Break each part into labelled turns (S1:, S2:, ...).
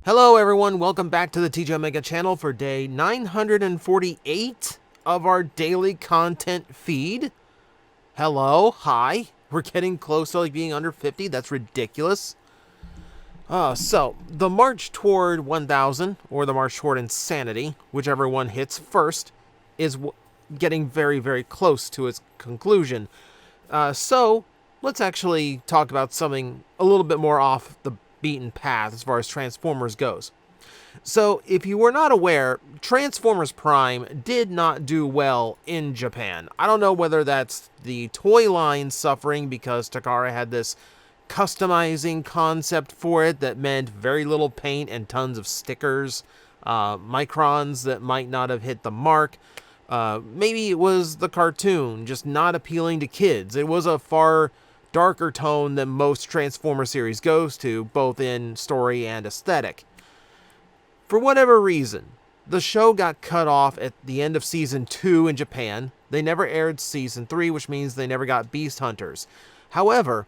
S1: Hello everyone, welcome back to the TJOmega channel for day 948 of our daily content feed. Hello, hi. We're getting close to being under 50, that's ridiculous. So, the march toward 1000, or the march toward insanity, whichever one hits first, is getting very, very close to its conclusion. So, let's actually talk about something a little bit more off the beaten path as far as Transformers goes. So, if you were not aware, Transformers Prime did not do well in Japan. I don't know whether that's the toy line suffering because Takara had this customizing concept for it that meant very little paint and tons of stickers, microns that might not have hit the mark. Maybe it was the cartoon just not appealing to kids. It was a far darker tone than most Transformer series goes to, both in story and aesthetic. For whatever reason, the show got cut off at the end of Season 2 in Japan. They never aired Season 3, which means they never got Beast Hunters. However,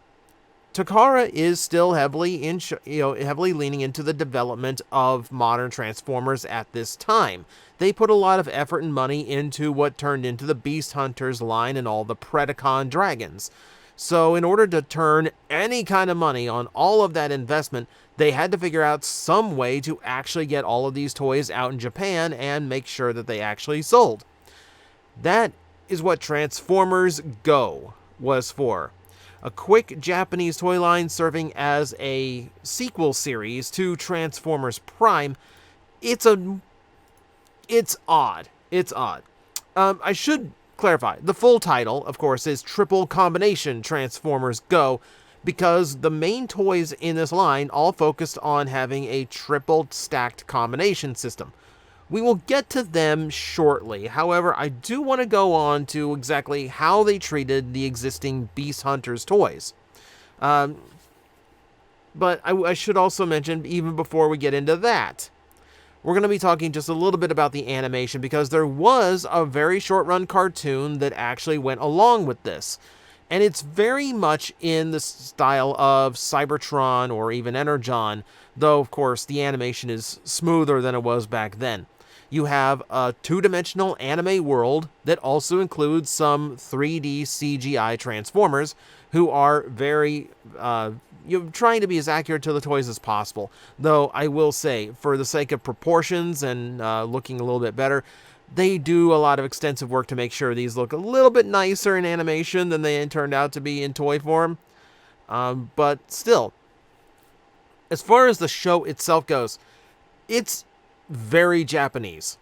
S1: Takara is still heavily leaning into the development of modern Transformers at this time. They put a lot of effort and money into what turned into the Beast Hunters line and all the Predacon dragons. So in order to turn any kind of money on all of that investment, they had to figure out some way to actually get all of these toys out in Japan and make sure that they actually sold. That is what Transformers Go was for. A quick Japanese toy line serving as a sequel series to Transformers Prime. It's odd. It's odd. I should clarify, the full title, of course, is Triple Combination Transformers Go, because the main toys in this line all focused on having a triple stacked combination system. We will get to them shortly. However, I do want to go on to exactly how they treated the existing Beast Hunters toys. But I should also mention, even before we get into that, we're going to be talking just a little bit about the animation, because there was a very short-run cartoon that actually went along with this. And it's very much in the style of Cybertron or even ENERGON, though, of course, the animation is smoother than it was back then. You have a two-dimensional anime world that also includes some 3D CGI Transformers who are very trying to be as accurate to the toys as possible. Though I will say, for the sake of proportions and looking a little bit better, they do a lot of extensive work to make sure these look a little bit nicer in animation than they turned out to be in toy form. But still, as far as the show itself goes, it's very Japanese.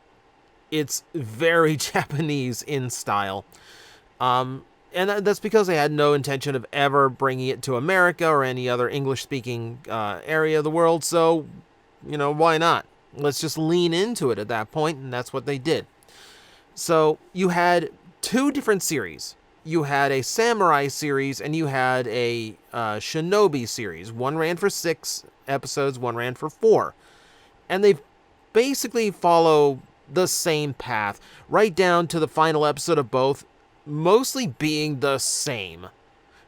S1: It's very Japanese in style. And that's because they had no intention of ever bringing it to America or any other English-speaking area of the world, so, why not? Let's just lean into it at that point, and that's what they did. So, you had two different series. You had a Samurai series, and you had a Shinobi series. One ran for 6 episodes, one ran for 4. And they basically follow the same path, right down to the final episode of both, mostly being the same,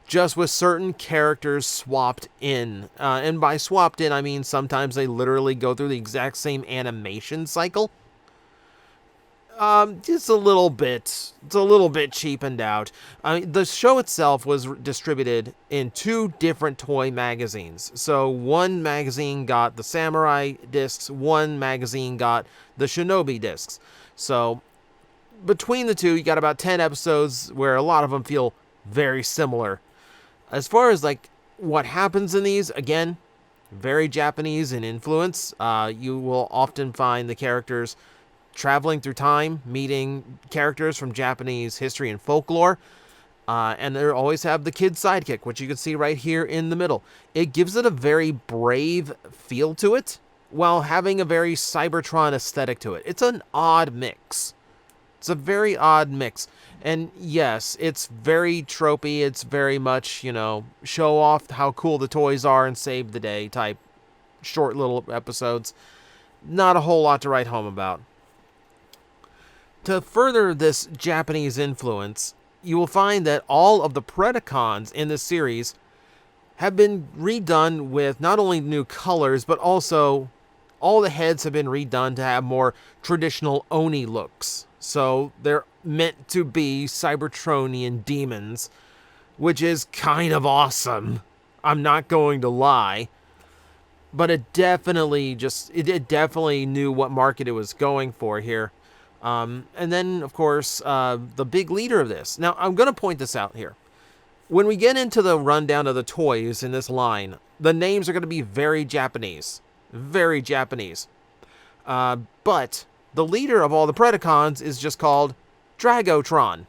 S1: just with certain characters swapped in. And by swapped in, I mean sometimes they literally go through the exact same animation cycle. It's a little bit cheapened out. The show itself was distributed in 2 different toy magazines. So one magazine got the Samurai discs, one magazine got the Shinobi discs. So between the two, you got about 10 episodes where a lot of them feel very similar. As far as what happens in these, again, very Japanese in influence. You will often find the characters traveling through time, meeting characters from Japanese history and folklore. And they always have the kid sidekick, which you can see right here in the middle. It gives it a very brave feel to it, while having a very Cybertron aesthetic to it. It's an odd mix. It's a very odd mix. And yes, it's very tropey. It's very much, show off how cool the toys are and save the day type short little episodes. Not a whole lot to write home about. To further this Japanese influence, you will find that all of the Predacons in this series have been redone with not only new colors, but also all the heads have been redone to have more traditional Oni looks. So they're meant to be Cybertronian demons, which is kind of awesome. I'm not going to lie. But it definitely it definitely knew what market it was going for here. And then, of course, the big leader of this. Now, I'm going to point this out here. When we get into the rundown of the toys in this line, the names are going to be very Japanese. Very Japanese. But the leader of all the Predacons is just called Dragotron.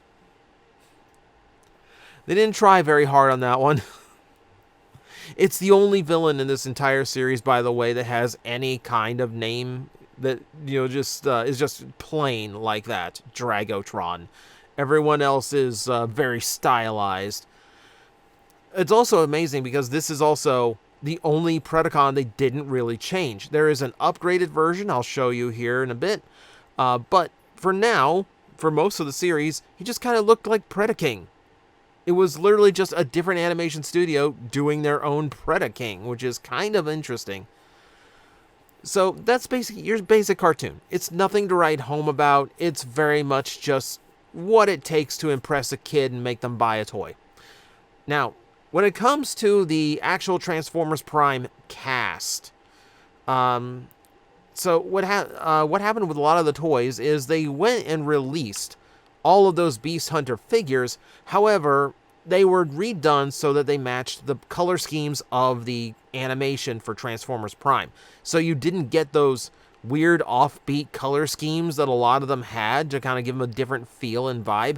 S1: They didn't try very hard on that one. It's the only villain in this entire series, by the way, that has any kind of name that, just is just plain like that. Dragotron. Everyone else is very stylized. It's also amazing because this is also the only Predacon they didn't really change. There is an upgraded version I'll show you here in a bit. But for now, for most of the series, he just kind of looked like Predaking. It was literally just a different animation studio doing their own Predaking, which is kind of interesting. So that's basically your basic cartoon. It's nothing to write home about. It's very much just what it takes to impress a kid and make them buy a toy. Now, when it comes to the actual Transformers Prime cast, so what happened with a lot of the toys is they went and released all of those Beast Hunter figures. However, they were redone so that they matched the color schemes of the animation for Transformers Prime. So you didn't get those weird offbeat color schemes that a lot of them had to kind of give them a different feel and vibe.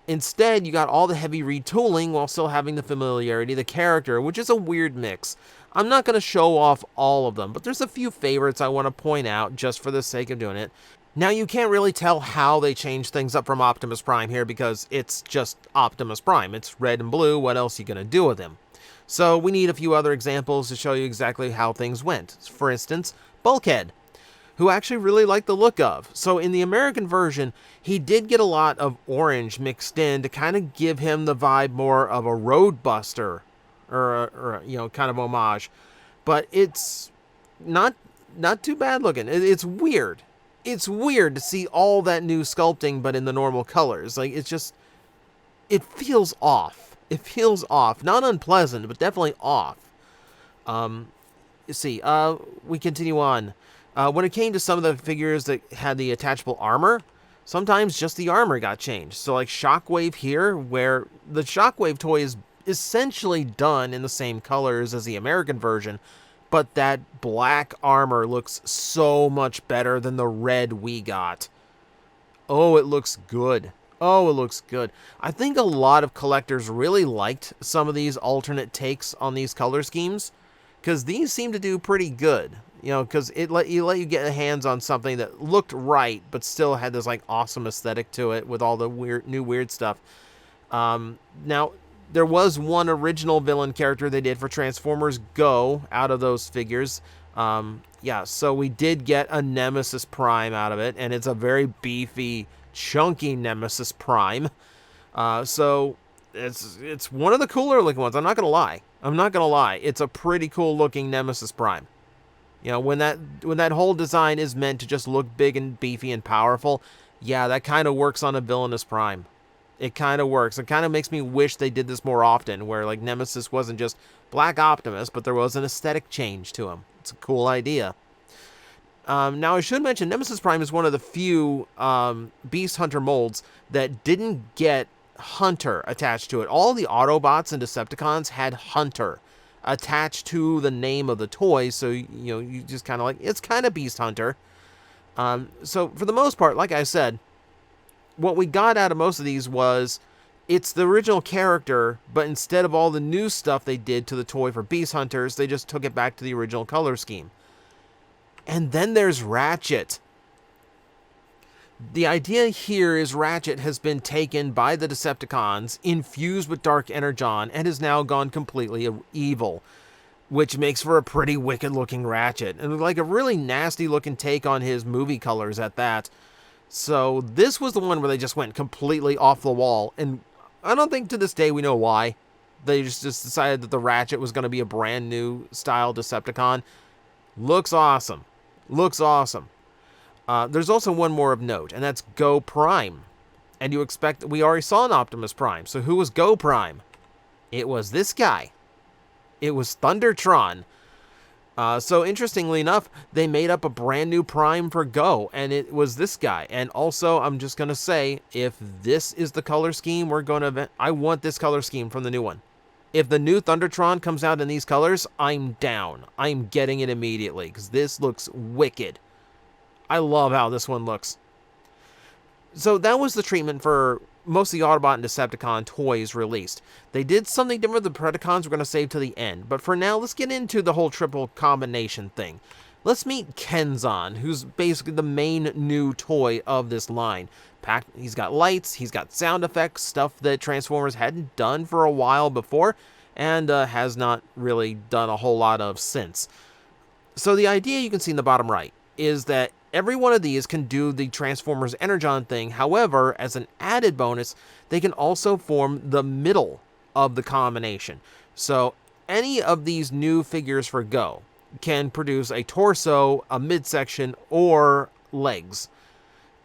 S1: Instead, you got all the heavy retooling while still having the familiarity of the character, which is a weird mix. I'm not going to show off all of them, but there's a few favorites I want to point out just for the sake of doing it. Now, you can't really tell how they changed things up from Optimus Prime here because it's just Optimus Prime. It's red and blue. What else are you going to do with him? So we need a few other examples to show you exactly how things went. For instance, Bulkhead, who I actually really like the look of. So in the American version, he did get a lot of orange mixed in to kind of give him the vibe more of a Roadbuster or kind of homage. But it's not too bad looking. It's weird. It's weird to see all that new sculpting, but in the normal colors. Like, it feels off. It feels off. Not unpleasant, but definitely off. We continue on. When it came to some of the figures that had the attachable armor, sometimes just the armor got changed. So like Shockwave here, where the Shockwave toy is essentially done in the same colors as the American version, but that black armor looks so much better than the red we got. Oh, it looks good. Oh, it looks good. I think a lot of collectors really liked some of these alternate takes on these color schemes, because these seem to do pretty good. Because it let you get hands on something that looked right, but still had this like awesome aesthetic to it with all the weird stuff. Now, there was one original villain character they did for Transformers Go out of those figures. So we did get a Nemesis Prime out of it, and it's a very beefy, chunky Nemesis Prime. So it's one of the cooler looking ones. I'm not gonna lie. It's a pretty cool looking Nemesis Prime. When that whole design is meant to just look big and beefy and powerful, yeah, that kind of works on a villainous Prime. It kind of works. It kind of makes me wish they did this more often, where like Nemesis wasn't just Black Optimus, but there was an aesthetic change to him. It's a cool idea. Now, I should mention, Nemesis Prime is one of the few Beast Hunter molds that didn't get Hunter attached to it. All the Autobots and Decepticons had Hunter attached to the name of the toy, so you just kind of like, it's kind of Beast Hunter. So for the most part, like I said, what we got out of most of these was it's the original character, but instead of all the new stuff they did to the toy for Beast Hunters, they just took it back to the original color scheme. And then there's Ratchet. The idea here is Ratchet has been taken by the Decepticons, infused with Dark Energon, and has now gone completely evil, which makes for a pretty wicked looking Ratchet, and like a really nasty looking take on his movie colors at that. So this was the one where they just went completely off the wall, and I don't think to this day we know why. They just decided that the Ratchet was going to be a brand new style Decepticon. Looks awesome. Looks awesome. There's also one more of note, and that's Go Prime. And you expect, we already saw an Optimus Prime, so who was Go Prime? It was this guy. It was Thundertron. So interestingly enough, they made up a brand new Prime for Go, and it was this guy. And also, I'm just going to say, if this is the color scheme we're going to... I want this color scheme from the new one. If the new Thundertron comes out in these colors, I'm down. I'm getting it immediately, because this looks wicked. I love how this one looks. So that was the treatment for most of the Autobot and Decepticon toys released. They did something different with the Predacons we're going to save to the end. But for now, let's get into the whole triple combination thing. Let's meet Kenzan, who's basically the main new toy of this line. He's got lights, he's got sound effects, stuff that Transformers hadn't done for a while before, and has not really done a whole lot of since. So the idea you can see in the bottom right is that every one of these can do the Transformers Energon thing. However, as an added bonus, they can also form the middle of the combination. So any of these new figures for Go can produce a torso, a midsection, or legs,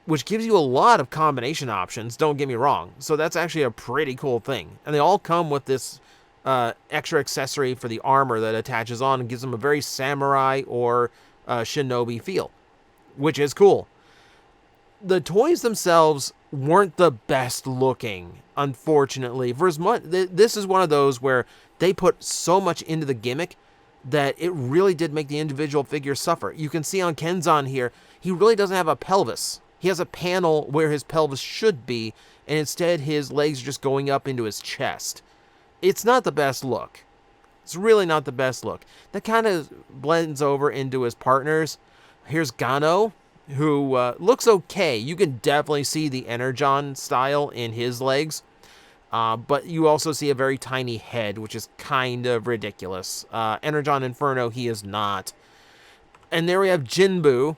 S1: which gives you a lot of combination options, don't get me wrong. So that's actually a pretty cool thing. And they all come with this extra accessory for the armor that attaches on and gives them a very samurai or shinobi feel, which is cool. The toys themselves weren't the best looking, unfortunately. For as much, this is one of those where they put so much into the gimmick that it really did make the individual figures suffer. You can see on Kenzan here, he really doesn't have a pelvis. He has a panel where his pelvis should be, and instead his legs are just going up into his chest. It's not the best look. It's really not the best look. That kind of blends over into his partners. Here's Gano, who looks okay. You can definitely see the Energon style in his legs. But you also see a very tiny head, which is kind of ridiculous. Energon Inferno, he is not. And there we have Jinbu,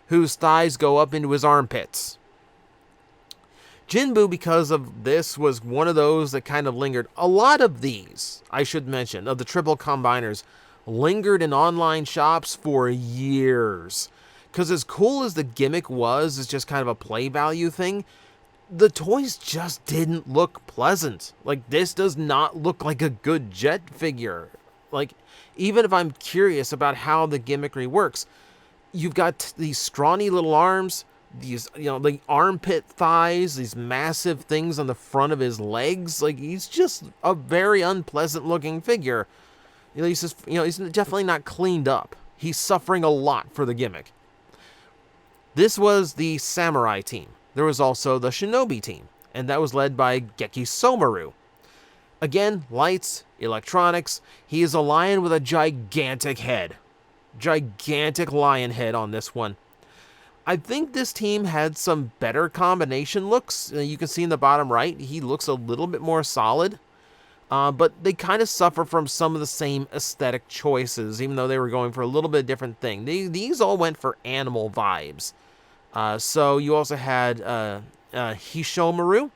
S1: whose thighs go up into his armpits. Jinbu, because of this, was one of those that kind of lingered. A lot of these, I should mention, of the triple combiners, lingered in online shops for years. Because as cool as the gimmick was, as just kind of a play value thing, the toys just didn't look pleasant. Like, this does not look like a good Jet figure. Like, even if I'm curious about how the gimmickry works, you've got these scrawny little arms, these, the armpit thighs, these massive things on the front of his legs. Like, he's just a very unpleasant looking figure. He's just, he's definitely not cleaned up. He's suffering a lot for the gimmick. This was the Samurai team. There was also the Shinobi team, and that was led by Geki Somaru. Again, lights, electronics. He is a lion with a gigantic head. Gigantic lion head on this one. I think this team had some better combination looks. You can see in the bottom right, he looks a little bit more solid. But they kind of suffer from some of the same aesthetic choices, even though they were going for a little bit different thing. These all went for animal vibes. So you also had Hishomaru,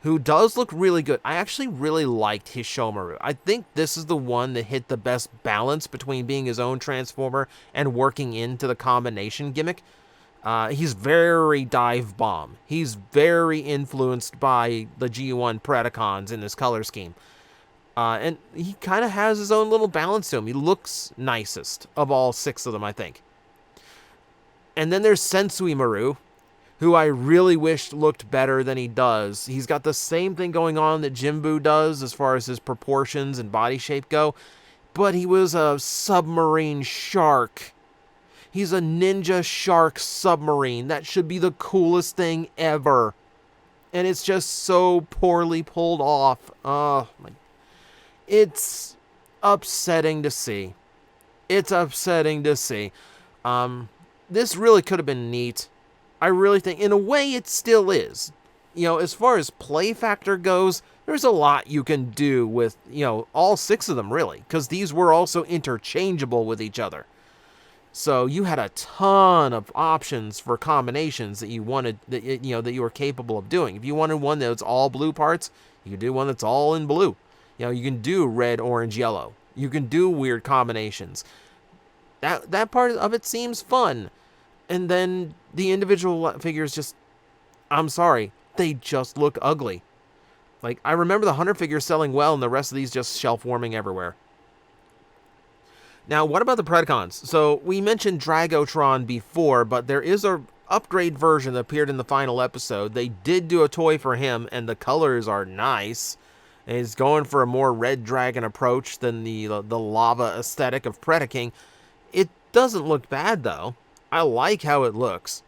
S1: who does look really good. I actually really liked Hishomaru. I think this is the one that hit the best balance between being his own Transformer and working into the combination gimmick. He's very dive bomb. He's very influenced by the G1 Predacons in this color scheme. And he kind of has his own little balance to him. He looks nicest of all 6 of them, I think. And then there's Sensui Maru, who I really wished looked better than he does. He's got the same thing going on that Jinbu does as far as his proportions and body shape go, but he was a submarine shark. He's a ninja shark submarine. That should be the coolest thing ever. And it's just so poorly pulled off. Oh, my. It's upsetting to see. It's upsetting to see. This really could have been neat. I really think, in a way, it still is. As far as play factor goes, there's a lot you can do with, all 6 of them, really. Because these were also interchangeable with each other. So you had a ton of options for combinations that you wanted, that you were capable of doing. If you wanted one that's all blue parts, you could do one that's all in blue. You can do red, orange, yellow. You can do weird combinations. That part of it seems fun. And then the individual figures just, I'm sorry, they just look ugly. Like, I remember the Hunter figures selling well and the rest of these just shelf warming everywhere. Now, what about the Predacons? So, we mentioned Dragotron before, but there is a upgrade version that appeared in the final episode. They did do a toy for him, and the colors are nice. And he's going for a more Red Dragon approach than the lava aesthetic of Predaking. It doesn't look bad, though. I like how it looks.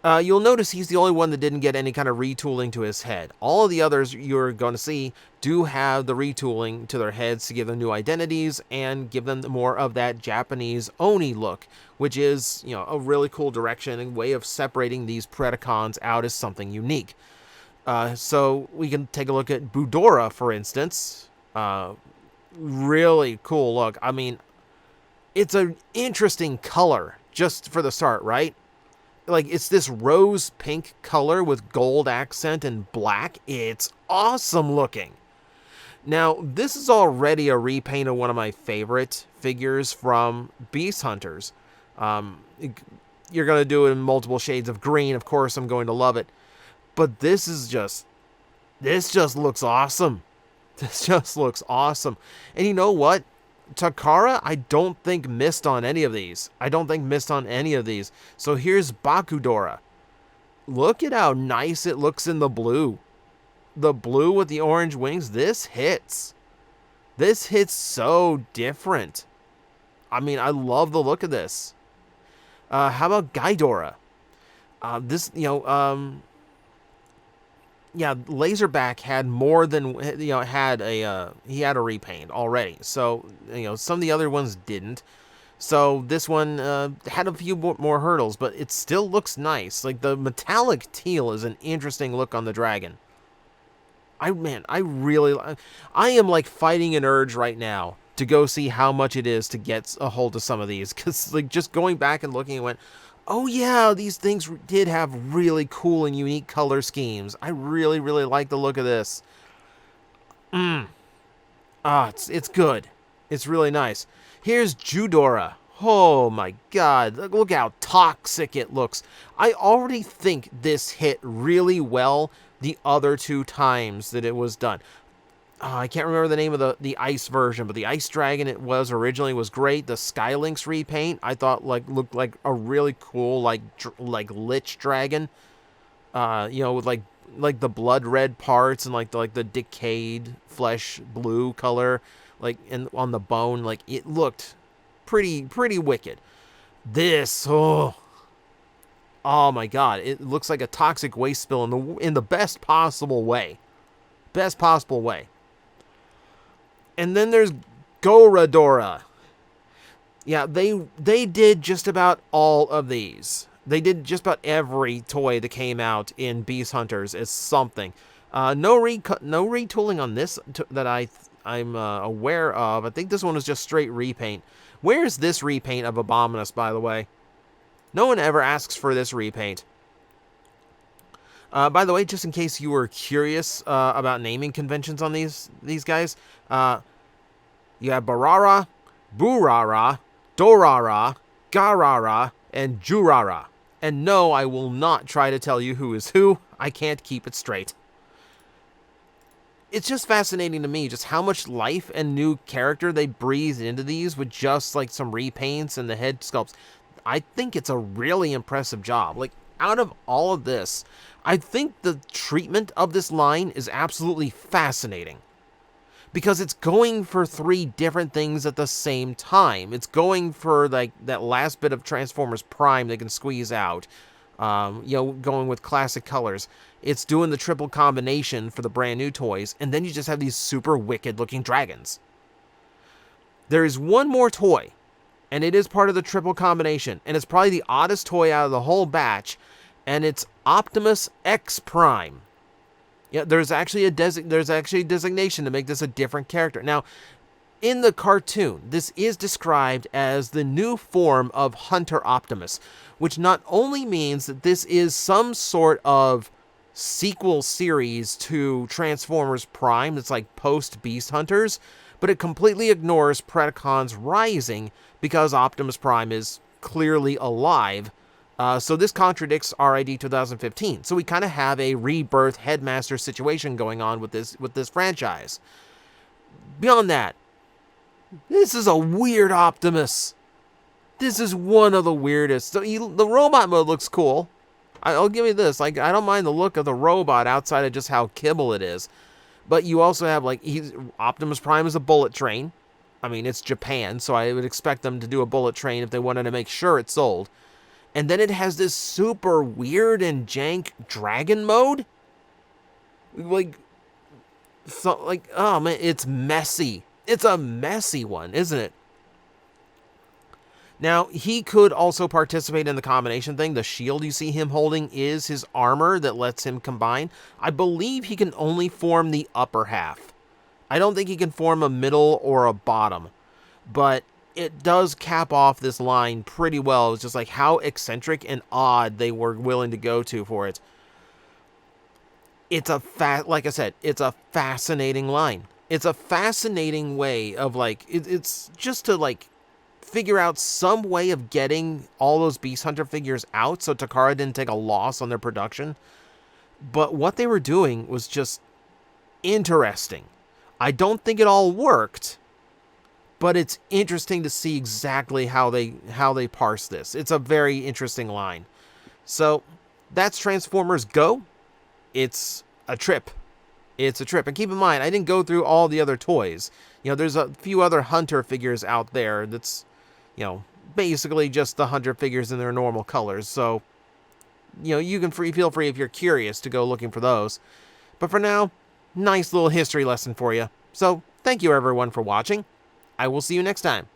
S1: You'll notice he's the only one that didn't get any kind of retooling to his head. All of the others you're going to see do have the retooling to their heads to give them new identities and give them more of that Japanese Oni look, which is, you know, a really cool direction and way of separating these Predacons out as something unique. So we can take a look at Budora, for instance. Really cool look. I mean, it's an interesting color just for the start, right? Like, it's this rose pink color with gold accent and black. It's awesome looking. Now, this is already a repaint of one of my favorite figures from Beast Hunters. You're going to do it in multiple shades of green. Of course, I'm going to love it. But this just looks awesome. This just looks awesome. And you know what? Takara, I don't think missed on any of these. So here's Bakudora. Look at how nice it looks in the blue. The blue with the orange wings. This hits. This hits so different. I mean, I love the look of this. How about Gaidora? Yeah, Laserback had more than, he had a repaint already. So, some of the other ones didn't. So this one had a few more hurdles, but it still looks nice. Like, the metallic teal is an interesting look on the dragon. I am like fighting an urge right now to go see how much it is to get a hold of some of these. Because, like, just going back and looking, I went, oh yeah, these things did have really cool and unique color schemes. I really, really like the look of this. It's good. It's really nice. Here's Judora. Oh my god, look how toxic it looks. I already think this hit really well the other two times that it was done. I can't remember the name of the ice version, but the ice dragon it was originally was great. The Skylynx repaint I thought looked like a really cool like lich dragon, with like the blood red parts and like the decayed flesh blue color, like on the bone. Like, it looked pretty wicked. This oh my god, it looks like a toxic waste spill in the best possible way. And then there's Goradora. Yeah, they did just about all of these. They did just about every toy that came out in Beast Hunters as something. No retooling on this that I'm aware of. I think this one was just straight repaint. Where's this repaint of Abominus, by the way? No one ever asks for this repaint. By the way, just in case you were curious about naming conventions on these guys, you have Barara, Burara, Dorara, Garara, and Jurara. And no, I will not try to tell you who is who. I can't keep it straight. It's just fascinating to me just how much life and new character they breathed into these with just like some repaints and the head sculpts. I think it's a really impressive job. Like, out of all of this, I think the treatment of this line is absolutely fascinating. Because it's going for three different things at the same time. It's going for like that last bit of Transformers Prime they can squeeze out. Going with classic colors. It's doing the triple combination for the brand new toys. And then you just have these super wicked looking dragons. There is one more toy. And it is part of the triple combination. And it's probably the oddest toy out of the whole batch. And it's Optimus X Prime. Yeah, there's actually a designation to make this a different character. Now, in the cartoon, this is described as the new form of Hunter Optimus, which not only means that this is some sort of sequel series to Transformers Prime that's like post Beast Hunters, but it completely ignores Predacons Rising because Optimus Prime is clearly alive. So this contradicts RID 2015. So we kind of have a rebirth headmaster situation going on with this franchise. Beyond that, this is a weird Optimus. This is one of the weirdest. So the robot mode looks cool. I'll give you this. Like, I don't mind the look of the robot outside of just how kibble it is. But you also have, like, Optimus Prime is a bullet train. I mean, it's Japan, so I would expect them to do a bullet train if they wanted to make sure it sold. And then it has this super weird and jank dragon mode. Like, so, like, oh man, it's messy. It's a messy one, isn't it? Now, he could also participate in the combination thing. The shield you see him holding is his armor that lets him combine. I believe he can only form the upper half. I don't think he can form a middle or a bottom. But it does cap off this line pretty well. It's just like how eccentric and odd they were willing to go to for it. It's like I said, it's a fascinating line. It's a fascinating way of, like, it's just to, like, figure out some way of getting all those Beast Hunter figures out so Takara didn't take a loss on their production. But what they were doing was just interesting. I don't think it all worked, but it's interesting to see exactly how they parse this. It's a very interesting line. So that's Transformers Go. It's a trip. It's a trip. And keep in mind, I didn't go through all the other toys. You know, there's a few other Hunter figures out there that's, you know, basically just the Hunter figures in their normal colors. So, you know, you can feel free if you're curious to go looking for those. But for now, nice little history lesson for you. So, thank you everyone for watching. I will see you next time.